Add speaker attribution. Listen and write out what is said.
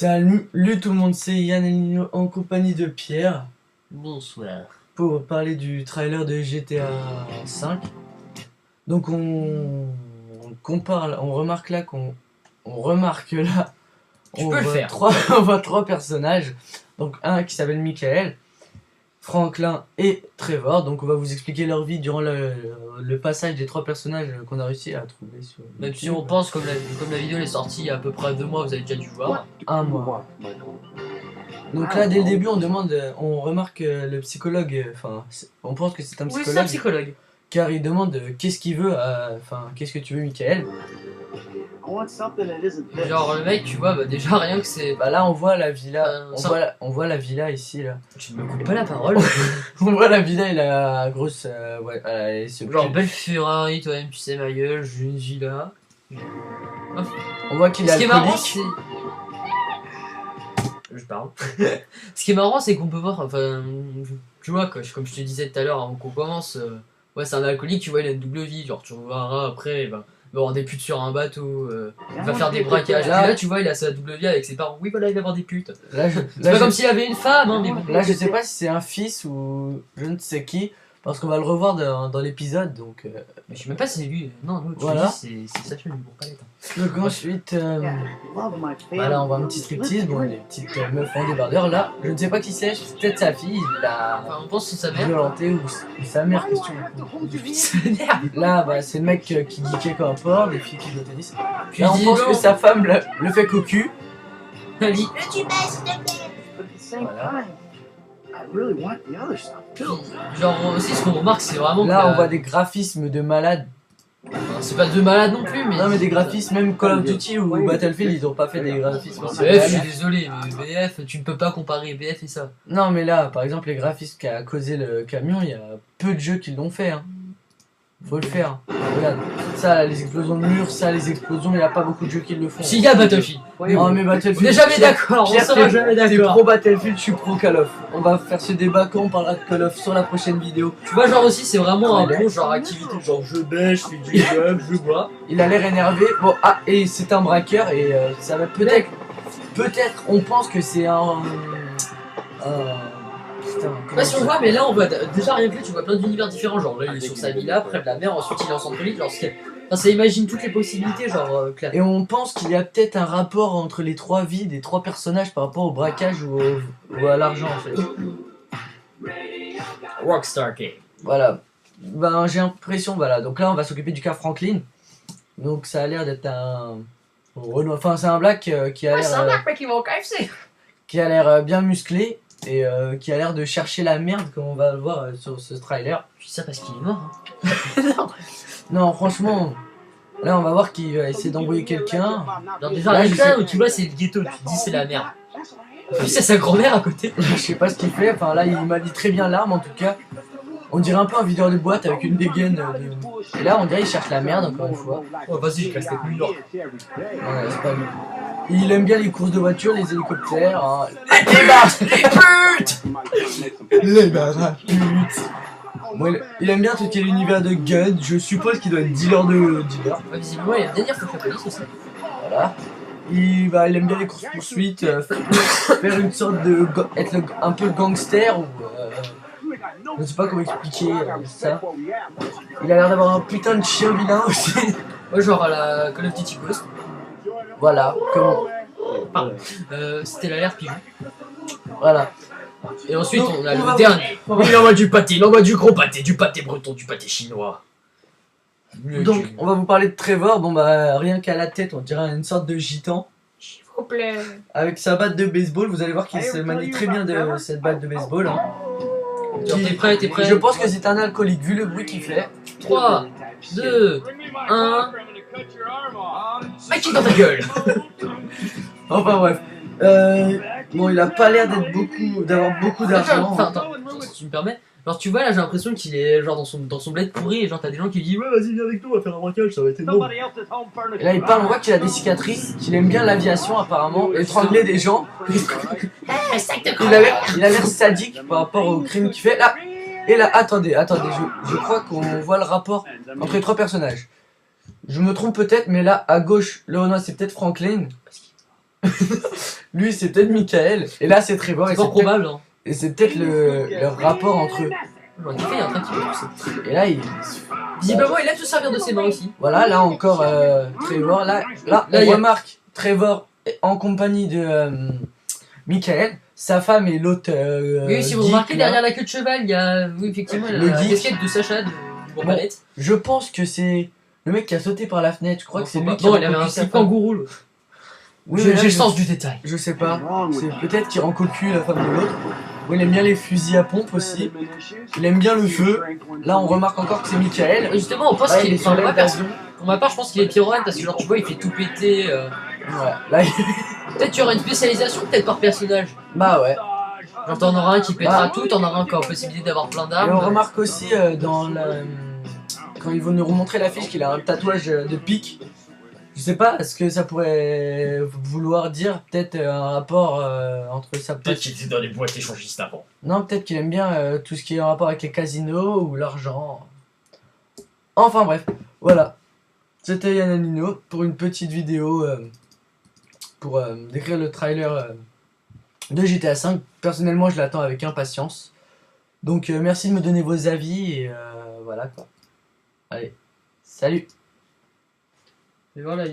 Speaker 1: Salut tout le monde, c'est Yann et Nino en compagnie de Pierre
Speaker 2: Bonsoir.
Speaker 1: pour parler du trailer de GTA 5. Donc on remarque là
Speaker 2: Tu peux le faire.
Speaker 1: on voit trois personnages. Donc un qui s'appelle Michael, Franklin et Trevor. Donc on va vous expliquer leur vie durant le passage des trois personnages qu'on a réussi à trouver sur
Speaker 2: Même si
Speaker 1: YouTube.
Speaker 2: on pense, comme la vidéo est sortie il y a à peu près 2 mois, vous avez déjà dû voir.
Speaker 1: Un mois. Donc là, dès le début, on remarque le psychologue, on pense que c'est un
Speaker 2: Oui, c'est un
Speaker 1: psychologue,
Speaker 2: psychologue.
Speaker 1: car il demande qu'est-ce qu'il veut, qu'est-ce que tu veux, Michael.
Speaker 2: Genre, le mec, tu vois, bah, déjà rien que c'est.
Speaker 1: Bah là, on voit la villa,
Speaker 2: Ça-
Speaker 1: on voit la villa ici, là.
Speaker 2: Tu ne me coupes pas la parole.
Speaker 1: On voit la villa et la grosse,
Speaker 2: Genre, belle Ferrari, toi-même, tu sais, ma gueule, j'ai une villa.
Speaker 1: on voit qu'il est
Speaker 2: Ce qui est marrant,
Speaker 1: alcoolique.
Speaker 2: c'est. Je parle. Ce qui est marrant, c'est qu'on peut voir, enfin, tu vois, comme je te disais tout à l'heure avant qu'on commence, ouais, c'est un alcoolique, tu vois, il a une double vie. Genre, tu verras après, il va avoir des putes sur un bateau, il va faire des braquages.
Speaker 1: Là-
Speaker 2: Et là, tu vois, il a sa double vie avec ses parents. Oui, voilà, il va avoir des putes.
Speaker 1: Là,
Speaker 2: C'est pas comme s'il avait une femme, hein, mais bon.
Speaker 1: là, je sais pas si c'est un fils ou je ne sais qui, parce qu'on va le revoir dans l'épisode, donc...
Speaker 2: Mais je sais même pas si c'est lui. Non, l'autre,
Speaker 1: Voilà.
Speaker 2: c'est Sacha Lubour Palette.
Speaker 1: Donc ensuite, voilà, on voit un petit striptease, bon, des petites meufs en débardeur. Là, je ne sais pas qui c'est peut-être sa fille, il l'a
Speaker 2: Enfin, on pense que c'est sa mère.
Speaker 1: violenté ou sa mère, question.
Speaker 2: Merde.
Speaker 1: Là, bah, c'est le mec qui geekait comme un porc, les filles qui jouent au tennis.
Speaker 2: Puis
Speaker 1: Là, on
Speaker 2: dis
Speaker 1: pense
Speaker 2: non.
Speaker 1: que sa femme le fait cocu.
Speaker 2: Ali.
Speaker 1: Voilà.
Speaker 2: Genre, aussi, ce qu'on remarque, c'est vraiment que
Speaker 1: Là, on voit des graphismes de malades.
Speaker 2: Enfin, c'est pas de malade non plus, mais.
Speaker 1: Non, mais des graphismes, même Call of Duty ou Battlefield, ils ont pas fait des graphismes. aussi
Speaker 2: BF, je suis
Speaker 1: réalistes.
Speaker 2: désolé, mais BF, tu ne peux pas comparer BF et ça.
Speaker 1: Non, mais là, par exemple, les graphismes qu'a causé le camion, il y a peu de jeux qui l'ont fait. Hein. Faut le faire. Regarde, ça, là, les explosions de murs, ça, les explosions, il n'y a pas beaucoup de jeux qui le font.
Speaker 2: S'il y a Battlefield. Mais
Speaker 1: Oh,
Speaker 2: bon.
Speaker 1: mais Battlefield.
Speaker 2: On n'est jamais
Speaker 1: Pierre-
Speaker 2: d'accord, on
Speaker 1: Pierre,
Speaker 2: sera jamais
Speaker 1: t'es
Speaker 2: d'accord.
Speaker 1: pro Battlefield, je suis pro Call of. On va faire ce débat quand on parlera de Call of sur la prochaine vidéo.
Speaker 2: Tu vois, genre aussi, c'est vraiment un bon genre activité. Genre, je bêche, je fais du job, je bois.
Speaker 1: Il a l'air énervé. Bon, et c'est un braqueur et ça va peut-être. Peut-être, on pense que c'est un. Putain, comment
Speaker 2: Pas si on
Speaker 1: ça-
Speaker 2: voit, mais là, on voit déjà rien que là, tu vois plein d'univers différents. Genre, là, il est sur sa villa, près de la mer, ensuite, il est en centre-ville. Genre, enfin, ça imagine toutes les possibilités, genre, clair.
Speaker 1: Et on pense qu'il y a peut-être un rapport entre les trois vies des trois personnages par rapport au braquage ou à l'argent en fait.
Speaker 2: Rockstar Game.
Speaker 1: Voilà. Ben j'ai l'impression, voilà. Donc là on va s'occuper du cas Franklin. Donc ça a l'air d'être un Renault. Enfin c'est un black qui a l'air
Speaker 2: qui va au KFC.
Speaker 1: qui a l'air bien musclé et qui a l'air de chercher la merde comme on va le voir sur ce trailer.
Speaker 2: Je dis ça parce qu'il est mort. Hein.
Speaker 1: Non franchement, là on va voir qu'il va essayer d'embrouiller quelqu'un.
Speaker 2: Genre, déjà,
Speaker 1: Là,
Speaker 2: rien
Speaker 1: je
Speaker 2: que là,
Speaker 1: sais-
Speaker 2: où tu vois, c'est le ghetto. Tu te dis, c'est la merde. Puis c'est sa grand-mère à côté.
Speaker 1: Je sais pas ce qu'il fait. Enfin là il manie très bien l'arme en tout cas. On dirait un peu un videur de boîte avec une dégaine. Et là, on dirait qu'il cherche la merde encore une fois.
Speaker 2: Oh, vas-y, je casse les couilles.
Speaker 1: Ouais, c'est pas lui. Il aime bien les courses de voiture, les hélicoptères. Hein. Les putes Les barracudes. Bon, il aime bien tout ce qui est l'univers de Gun. Je suppose qu'il doit être dealer de dealer.
Speaker 2: Ouais, visiblement, il y a délire faut que la police aussi.
Speaker 1: Voilà. Il aime bien les courses poursuites, faire une sorte de être un peu gangster ou je sais pas comment expliquer ça. Il a l'air d'avoir un putain de chien vilain aussi.
Speaker 2: Ouais, genre à la Call of Duty Ghost.
Speaker 1: Voilà, comment
Speaker 2: C'était l'alerte pigeon.
Speaker 1: voilà.
Speaker 2: Et ensuite,
Speaker 1: Donc,
Speaker 2: on a
Speaker 1: on
Speaker 2: le
Speaker 1: va-
Speaker 2: dernier.
Speaker 1: on va-
Speaker 2: Il envoie du pâté, il envoie du gros pâté, du pâté breton, du pâté chinois.
Speaker 1: Donc, on va vous parler de Trevor. Bon, bah, rien qu'à la tête, on dirait une sorte de gitan.
Speaker 2: S'il vous plaît.
Speaker 1: Avec sa batte de baseball, vous allez voir qu'il se manie très bien de cette batte de baseball. Hein.
Speaker 2: Genre, t'es prêt, t'es prêt.
Speaker 1: Je pense que c'est un alcoolique, vu le bruit qu'il fait.
Speaker 2: 3, 2, 1. Mec, qui est dans ta gueule.
Speaker 1: Enfin, bref. Bon, il a pas l'air d'avoir beaucoup d'argent.
Speaker 2: Attends, si tu me permets. Genre, tu vois, là, j'ai l'impression qu'il est genre dans son bled pourri. Et genre, t'as des gens qui disent, ouais, vas-y, viens avec nous, on va faire un braquage, ça va être énorme.
Speaker 1: Et là, il parle, on voit qu'il a des cicatrices, qu'il aime bien l'aviation apparemment, étrangler des gens. Il a l'air sadique par rapport au crime qu'il fait. Là, et là, attendez, je crois qu'on voit le rapport entre les trois personnages. Je me trompe peut-être, mais là, à gauche, le Renoir, c'est peut-être Franklin. Lui, c'est peut-être Michael. Et là, c'est Trevor.
Speaker 2: C'est
Speaker 1: Et
Speaker 2: fort
Speaker 1: peut-être-
Speaker 2: probable, hein.
Speaker 1: et c'est peut-être le rapport entre eux.
Speaker 2: En effet, il y a un train qui va pousser.
Speaker 1: Et là,
Speaker 2: Visiblement, il aime se servir de ses mains aussi.
Speaker 1: voilà, là encore, Trevor. Là,
Speaker 2: Là,
Speaker 1: on
Speaker 2: il y a-
Speaker 1: remarque Trevor en compagnie de Michael, sa femme et l'autre.
Speaker 2: Oui, si vous
Speaker 1: geek,
Speaker 2: remarquez,
Speaker 1: là.
Speaker 2: derrière la queue de cheval, il y a oui, effectivement
Speaker 1: Le
Speaker 2: la
Speaker 1: geek.
Speaker 2: casquette de Sacha de Bourbalette.
Speaker 1: Je pense que c'est le mec qui a sauté par la fenêtre. Je crois que c'est lui qui
Speaker 2: Non,
Speaker 1: a
Speaker 2: il avait un
Speaker 1: recocu sa
Speaker 2: slip
Speaker 1: femme.
Speaker 2: kangourou. L'autre.
Speaker 1: Oui,
Speaker 2: J'ai
Speaker 1: mais là,
Speaker 2: le
Speaker 1: je-
Speaker 2: sens du détail.
Speaker 1: Je sais pas. C'est peut-être qu'il rend cocu la femme de l'autre. Oui, il aime bien les fusils à pompe aussi. Il aime bien le feu. Là, on remarque encore que c'est Michael.
Speaker 2: Justement, on pense
Speaker 1: Ouais,
Speaker 2: qu'il
Speaker 1: il est
Speaker 2: est
Speaker 1: sur
Speaker 2: enfin, moi,
Speaker 1: l'aile d'avion.
Speaker 2: pour ma part, je pense qu'il est pyromane parce que, genre, tu vois, il fait tout péter.
Speaker 1: Ouais. Là,
Speaker 2: Peut-être qu'il y aura une spécialisation, peut-être par personnage.
Speaker 1: bah ouais.
Speaker 2: Genre, t'en auras un qui pètera tout, t'en auras un qui a la possibilité d'avoir plein
Speaker 1: Et
Speaker 2: d'armes.
Speaker 1: on remarque aussi quand ils vont nous remontrer l'affiche qu'il a un tatouage de pique. Je sais pas, est-ce que ça pourrait vouloir dire peut-être un rapport entre sa
Speaker 3: Peut-être qu'il était dans les boîtes échangistes avant.
Speaker 1: Non, peut-être qu'il aime bien tout ce qui est en rapport avec les casinos ou l'argent. Enfin bref, voilà. C'était Yann Nino pour une petite vidéo pour décrire le trailer de GTA V. Personnellement, je l'attends avec impatience. Donc merci de me donner vos avis et voilà quoi. Allez, salut.
Speaker 2: Et voilà,